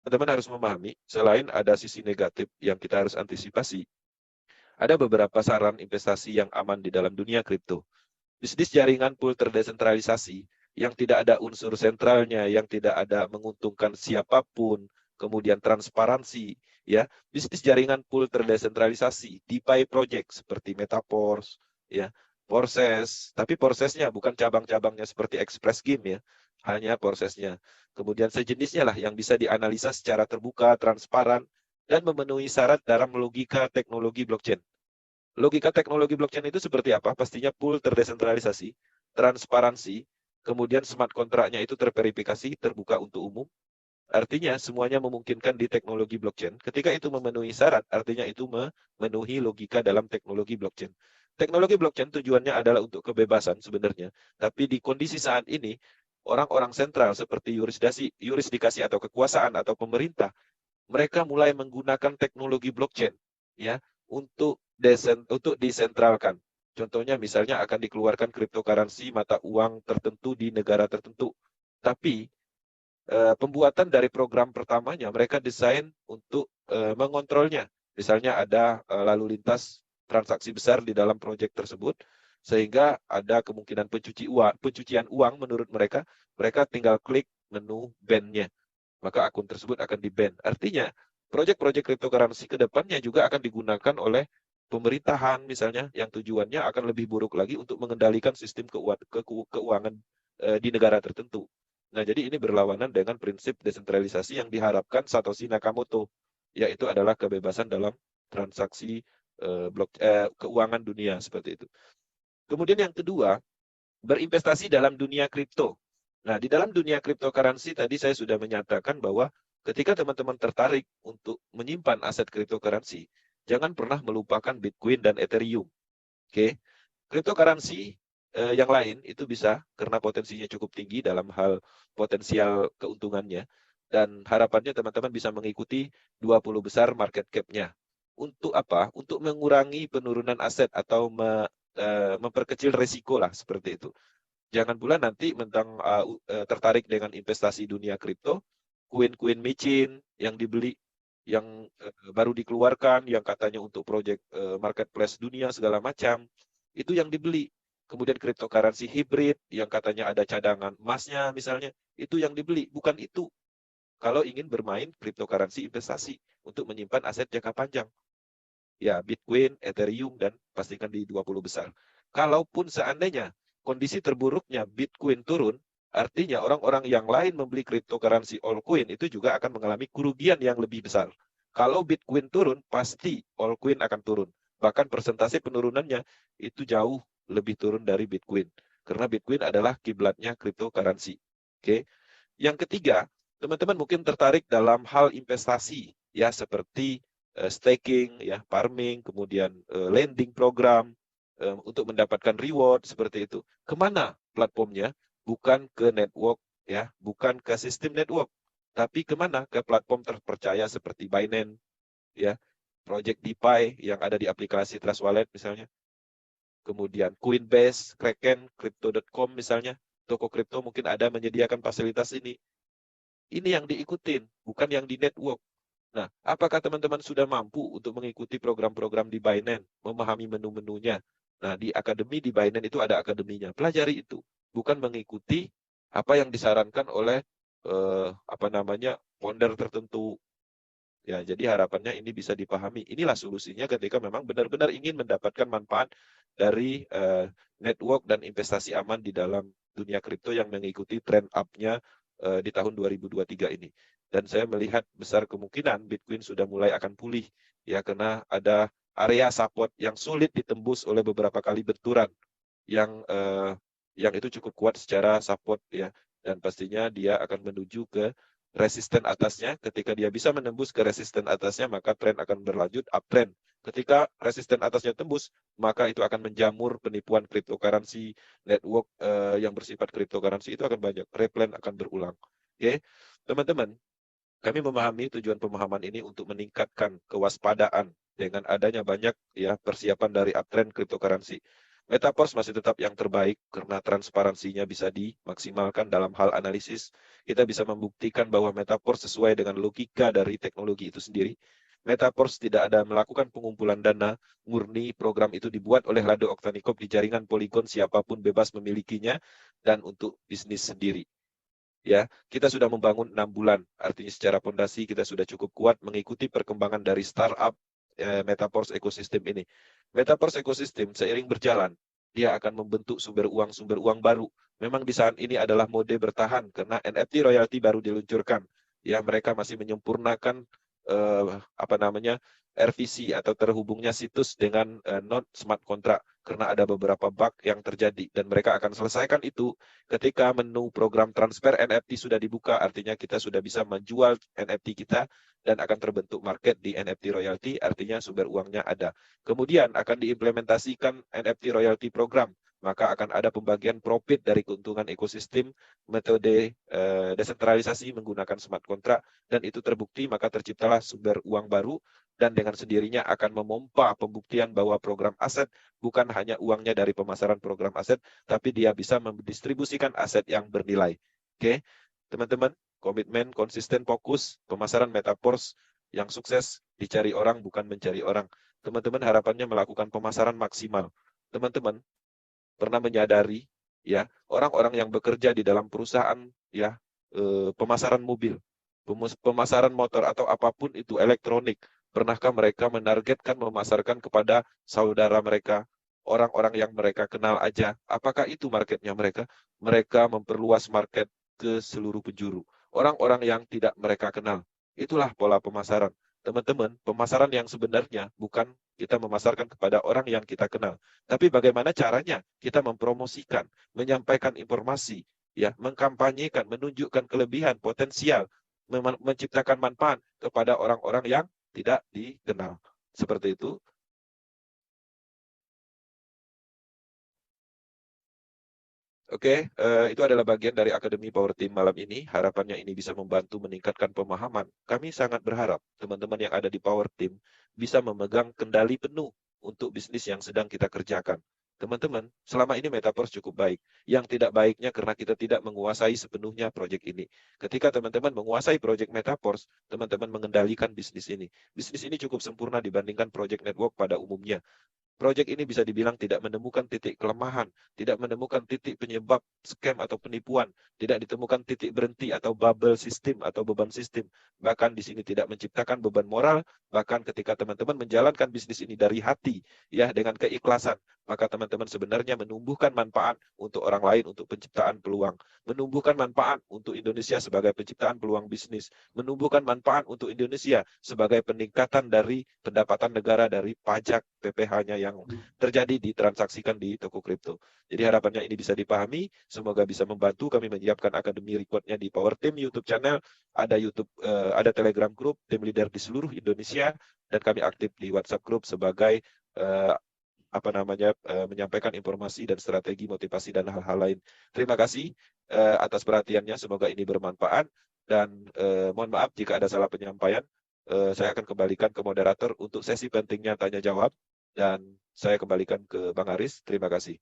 teman-teman harus memahami, selain ada sisi negatif yang kita harus antisipasi, ada beberapa saran investasi yang aman di dalam dunia kripto. Bisnis jaringan pool terdesentralisasi yang tidak ada unsur sentralnya, yang tidak ada menguntungkan siapapun, kemudian transparansi, ya. Bisnis jaringan pool terdesentralisasi, DeFi project seperti Metaverse, ya, Porses, tapi prosesnya bukan cabang-cabangnya seperti Express Game ya, hanya prosesnya. Kemudian sejenisnya lah yang bisa dianalisa secara terbuka, transparan, dan memenuhi syarat dalam logika teknologi blockchain. Logika teknologi blockchain itu seperti apa? Pastinya pool terdesentralisasi, transparansi, kemudian smart kontraknya itu terverifikasi, terbuka untuk umum. Artinya semuanya memungkinkan di teknologi blockchain. Ketika itu memenuhi syarat, artinya itu memenuhi logika dalam teknologi blockchain. Teknologi blockchain tujuannya adalah untuk kebebasan sebenarnya. Tapi di kondisi saat ini, orang-orang sentral seperti yurisdikasi atau kekuasaan atau pemerintah, mereka mulai menggunakan teknologi blockchain ya untuk disentralkan. Contohnya misalnya akan dikeluarkan cryptocurrency mata uang tertentu di negara tertentu. Tapi pembuatan dari program pertamanya mereka desain untuk mengontrolnya. Misalnya ada lalu lintas transaksi besar di dalam proyek tersebut sehingga ada kemungkinan pencucian uang menurut mereka, mereka tinggal klik menu ban-nya, maka akun tersebut akan di-ban. Artinya, proyek-proyek cryptocurrency ke depannya juga akan digunakan oleh pemerintahan misalnya yang tujuannya akan lebih buruk lagi untuk mengendalikan sistem keuangan di negara tertentu. Nah, jadi ini berlawanan dengan prinsip desentralisasi yang diharapkan Satoshi Nakamoto, yaitu adalah kebebasan dalam transaksi keuangan dunia seperti itu. Kemudian yang kedua, berinvestasi dalam dunia kripto. Nah, di dalam dunia cryptocurrency tadi saya sudah menyatakan bahwa ketika teman-teman tertarik untuk menyimpan aset cryptocurrency, jangan pernah melupakan Bitcoin dan Ethereum. Oke, cryptocurrency yang lain itu bisa karena potensinya cukup tinggi dalam hal potensial keuntungannya dan harapannya teman-teman bisa mengikuti 20 besar market cap-nya. Untuk apa? Untuk mengurangi penurunan aset atau memperkecil resiko lah seperti itu. Jangan pula nanti tertarik dengan investasi dunia kripto, koin-koin micin yang dibeli, yang baru dikeluarkan, yang katanya untuk proyek marketplace dunia segala macam, itu yang dibeli. Kemudian cryptocurrency hybrid yang katanya ada cadangan emasnya misalnya, itu yang dibeli. Bukan itu. Kalau ingin bermain cryptocurrency investasi untuk menyimpan aset jangka panjang. Ya, Bitcoin, Ethereum, dan pastikan di 20 besar. Kalaupun seandainya kondisi terburuknya Bitcoin turun, artinya orang-orang yang lain membeli cryptocurrency altcoin itu juga akan mengalami kerugian yang lebih besar. Kalau Bitcoin turun, pasti altcoin akan turun. Bahkan persentase penurunannya itu jauh lebih turun dari Bitcoin. Karena Bitcoin adalah kiblatnya cryptocurrency. Oke. Yang ketiga, teman-teman mungkin tertarik dalam hal investasi ya seperti staking ya, farming, kemudian lending program untuk mendapatkan reward seperti itu. Kemana platformnya? Bukan ke network ya, bukan ke sistem network, tapi kemana? Ke platform terpercaya seperti Binance ya, Project DeFi yang ada di aplikasi Trust Wallet misalnya. Kemudian Coinbase, Kraken, Crypto.com misalnya, toko kripto mungkin ada menyediakan fasilitas ini. Ini yang diikutin, bukan yang di network. Nah, apakah teman-teman sudah mampu untuk mengikuti program-program di Binance, memahami menu-menunya? Nah, di akademi di Binance itu ada akademinya. Pelajari itu, bukan mengikuti apa yang disarankan oleh founder tertentu. Ya, jadi harapannya ini bisa dipahami. Inilah solusinya ketika memang benar-benar ingin mendapatkan manfaat dari network dan investasi aman di dalam dunia kripto yang mengikuti trend up-nya di tahun 2023 ini. Dan saya melihat besar kemungkinan Bitcoin sudah mulai akan pulih ya karena ada area support yang sulit ditembus oleh beberapa kali benturan yang itu cukup kuat secara support ya, dan pastinya dia akan menuju ke resisten atasnya. Ketika dia bisa menembus ke resisten atasnya, maka tren akan berlanjut uptrend. Ketika resisten atasnya tembus, maka itu akan menjamur penipuan cryptocurrency network yang bersifat cryptocurrency itu akan banyak. Replan akan berulang. Oke, teman-teman, kami memahami tujuan pemahaman ini untuk meningkatkan kewaspadaan dengan adanya banyak ya persiapan dari uptrend cryptocurrency. Metaverse masih tetap yang terbaik karena transparansinya bisa dimaksimalkan dalam hal analisis. Kita bisa membuktikan bahwa Metaverse sesuai dengan logika dari teknologi itu sendiri. Metaverse tidak ada melakukan pengumpulan dana, murni program itu dibuat oleh Lado Oktanikov di jaringan Polygon, siapapun bebas memilikinya dan untuk bisnis sendiri. Ya, kita sudah membangun 6 bulan, artinya secara fondasi kita sudah cukup kuat mengikuti perkembangan dari startup Metaverse ekosistem ini. Metaverse ekosistem seiring berjalan, dia akan membentuk sumber uang baru. Memang di saat ini adalah mode bertahan karena NFT royalty baru diluncurkan. Ya, mereka masih menyempurnakan RVC atau terhubungnya situs dengan non smart contract karena ada beberapa bug yang terjadi dan mereka akan selesaikan itu ketika menu program transfer NFT sudah dibuka, artinya kita sudah bisa menjual NFT kita dan akan terbentuk market di NFT royalty, artinya sumber uangnya ada. Kemudian akan diimplementasikan NFT royalty program, maka akan ada pembagian profit dari keuntungan ekosistem metode desentralisasi menggunakan smart contract dan itu terbukti, maka terciptalah sumber uang baru dan dengan sendirinya akan memompa pembuktian bahwa program aset bukan hanya uangnya dari pemasaran program aset, tapi dia bisa mendistribusikan aset yang bernilai. Oke, teman-teman, komitmen, konsisten, fokus, pemasaran Metaverse yang sukses dicari orang bukan mencari orang. Teman-teman harapannya melakukan pemasaran maksimal. Teman-teman pernah menyadari ya orang-orang yang bekerja di dalam perusahaan ya pemasaran mobil, pemasaran motor atau apapun itu elektronik, pernahkah mereka menargetkan memasarkan kepada saudara mereka, orang-orang yang mereka kenal aja? Apakah itu marketnya mereka? Mereka memperluas market ke seluruh penjuru. Orang-orang yang tidak mereka kenal. Itulah pola pemasaran. Teman-teman, pemasaran yang sebenarnya bukan kita memasarkan kepada orang yang kita kenal, tapi bagaimana caranya kita mempromosikan, menyampaikan informasi, ya, mengkampanyekan, menunjukkan kelebihan, potensial, menciptakan manfaat kepada orang-orang yang tidak dikenal. Seperti itu. Oke, itu adalah bagian dari Akademi Power Team malam ini. Harapannya ini bisa membantu meningkatkan pemahaman. Kami sangat berharap teman-teman yang ada di Power Team bisa memegang kendali penuh untuk bisnis yang sedang kita kerjakan. Teman-teman, selama ini Metaverse cukup baik. Yang tidak baiknya karena kita tidak menguasai sepenuhnya proyek ini. Ketika teman-teman menguasai proyek Metaverse, teman-teman mengendalikan bisnis ini. Bisnis ini cukup sempurna dibandingkan proyek network pada umumnya. Proyek ini bisa dibilang tidak menemukan titik kelemahan, tidak menemukan titik penyebab scam atau penipuan, tidak ditemukan titik berhenti atau bubble sistem atau beban sistem. Bahkan di sini tidak menciptakan beban moral, bahkan ketika teman-teman menjalankan bisnis ini dari hati, ya dengan keikhlasan, maka teman-teman sebenarnya menumbuhkan manfaat untuk orang lain untuk penciptaan peluang, menumbuhkan manfaat untuk Indonesia sebagai penciptaan peluang bisnis, menumbuhkan manfaat untuk Indonesia sebagai peningkatan dari pendapatan negara dari pajak PPh-nya yang terjadi ditransaksikan di toko kripto. Jadi harapannya ini bisa dipahami, semoga bisa membantu. Kami menyiapkan akademi recordnya di Power Team YouTube channel, ada YouTube, ada Telegram group tim leader di seluruh Indonesia, dan kami aktif di WhatsApp group sebagai menyampaikan informasi dan strategi motivasi dan hal-hal lain. Terima kasih atas perhatiannya, semoga ini bermanfaat dan mohon maaf jika ada salah penyampaian. Saya akan kembalikan ke moderator untuk sesi pentingnya tanya jawab dan saya kembalikan ke Bang Aris. Terima kasih.